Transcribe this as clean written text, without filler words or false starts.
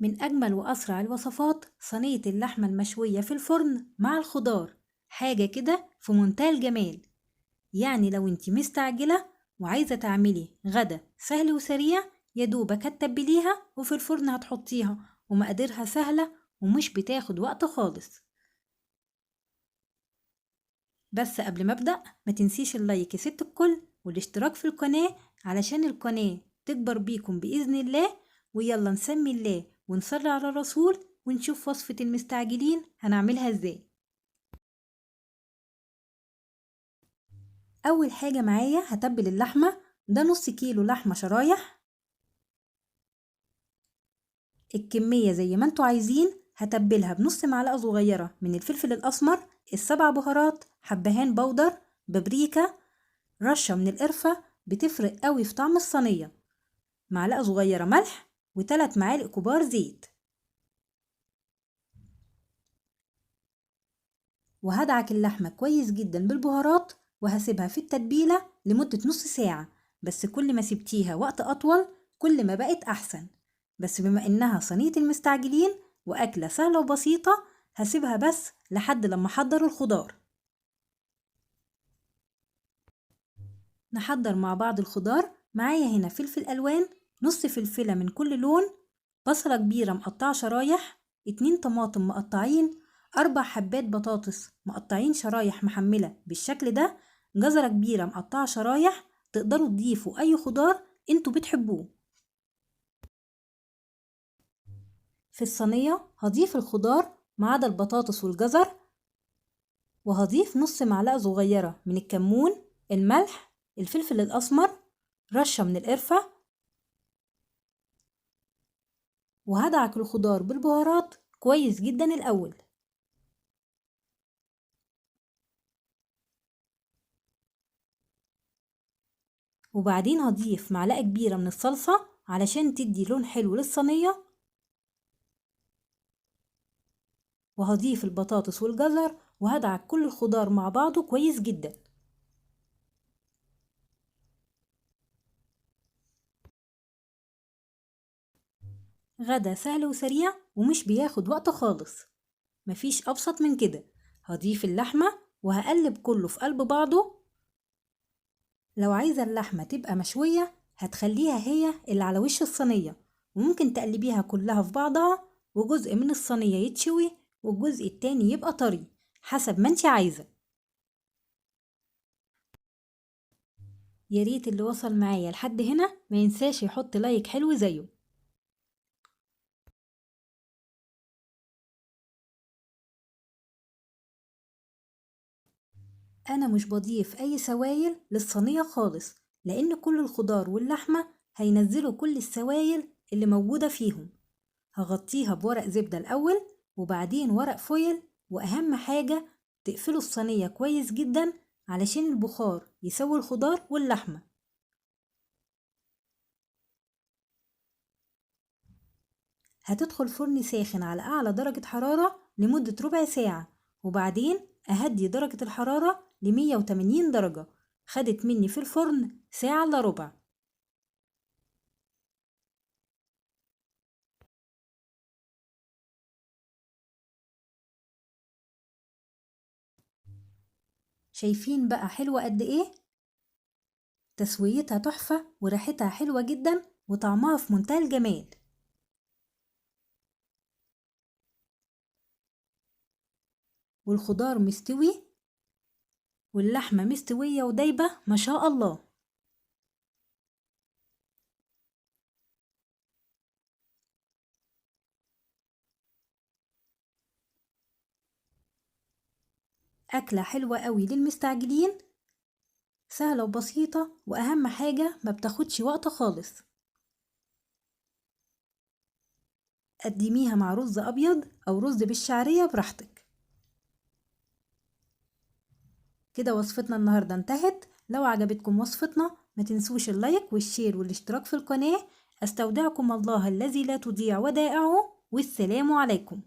من أجمل وأسرع الوصفات صينية اللحمة المشوية في الفرن مع الخضار، حاجة كده في منتهى الجمال. يعني لو انتي مستعجلة وعايزة تعملي غدا سهل وسريع، يدوبك هتتبليها وفي الفرن هتحطيها، ومقاديرها سهلة ومش بتاخد وقت خالص. بس قبل ما أبدأ ما تنسيش اللايك يا ست الكل والاشتراك في القناة علشان القناة تكبر بيكم بإذن الله. ويلا نسمي الله ونصلي على الرسول ونشوف وصفة المستعجلين هنعملها ازاي. أول حاجة معايا هتبل اللحمة، ده نص كيلو لحمة شرايح. الكمية زي ما انتوا عايزين، هتبلها بنص معلقة صغيرة من الفلفل الأسمر، السبع بهارات، حبهان بودر، بابريكا، رشة من القرفة بتفرق قوي في طعم الصينية، معلقة صغيرة ملح، و3 معالق كبار زيت. وهدعك اللحمة كويس جدا بالبهارات وهسيبها في التتبيلة لمدة نص ساعة. بس كل ما سبتيها وقت أطول كل ما بقت أحسن. بس بما إنها صينية المستعجلين وأكلة سهلة وبسيطة، هسيبها بس لحد لما أحضر الخضار. نحضر مع بعض الخضار. معايا هنا فلفل ألوان نص فلفلة من كل لون، بصلة كبيرة مقطعة شرايح، 2 طماطم مقطعين، 4 حبات بطاطس مقطعين شرايح محملة بالشكل ده، جزرة كبيرة مقطعة شرايح. تقدروا تضيفوا أي خضار انتوا بتحبوه. في الصينية هضيف الخضار ما عدا البطاطس والجزر، وهضيف نص معلقة صغيرة من الكمون، الملح، الفلفل الأسمر، رشة من القرفة. وهدعك الخضار بالبهارات كويس جدا الأول. وبعدين هضيف معلقة كبيرة من الصلصة علشان تدي لون حلو للصينية. وهضيف البطاطس والجزر وهدعك كل الخضار مع بعضه كويس جدا. غدا سهل وسريع ومش بياخد وقت خالص، مفيش أبسط من كده. هضيف اللحمة وهقلب كله في قلب بعضه. لو عايزة اللحمة تبقى مشوية هتخليها هي اللي على وش الصينية، وممكن تقلبيها كلها في بعضها وجزء من الصينية يتشوي والجزء التاني يبقى طري حسب ما انت عايزة. ياريت اللي وصل معايا لحد هنا ما ينساش يحط لايك حلو زيه. انا مش بضيف اي سوائل للصينية خالص، لان كل الخضار واللحمة هينزلوا كل السوائل اللي موجودة فيهم. هغطيها بورق زبدة الاول وبعدين ورق فويل، واهم حاجة تقفلوا الصينية كويس جدا علشان البخار يسوي الخضار واللحمة. هتدخل فرن ساخن على أعلى درجة حرارة لمدة ربع ساعة، وبعدين أهدي درجة الحرارة ل180 درجة. خدت مني في الفرن ساعة إلا ربع. شايفين بقى حلوة قد إيه؟ تسويتها تحفة وريحتها حلوة جدا وطعمها في منتهى الجمال. والخضار مستوي واللحمة مستوية ودايبة ما شاء الله. أكلة حلوة قوي للمستعجلين، سهلة وبسيطة، وأهم حاجة ما بتاخدش وقت خالص. قدميها مع رز أبيض أو رز بالشعرية براحتك. كده وصفتنا النهاردة انتهت. لو عجبتكم وصفتنا ما تنسوش اللايك والشير والاشتراك في القناة. استودعكم الله الذي لا تضيع ودائعه، والسلام عليكم.